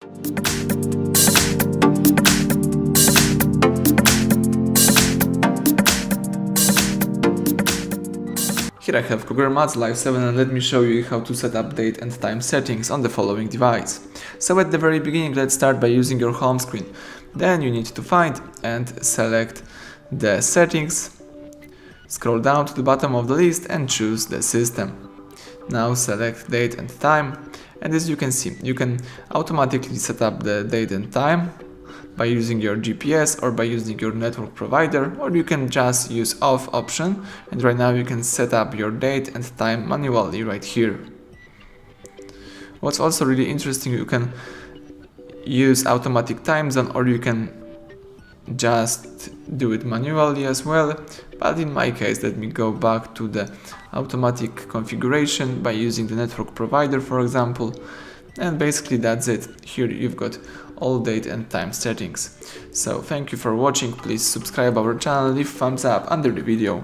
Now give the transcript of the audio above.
Here I have KRUGER MATZ Live 7 and let me show you how to set up date and time settings on the following device. So at the very beginning, let's start by using your home screen. Then you need to find and select the settings, scroll down to the bottom of the list and choose the system. Now select date and time, and as you can see, you can automatically set up the date and time by using your GPS or by using your network provider, or you can just use off option, and right now you can set up your date and time manually right here. What's also really interesting, you can use automatic time zone or you can just do it manually as well, but in my case let me go back to the automatic configuration by using the network provider, for example, and basically that's it. Here you've got all date and time settings. So thank you for watching, please subscribe our channel, leave thumbs up under the video.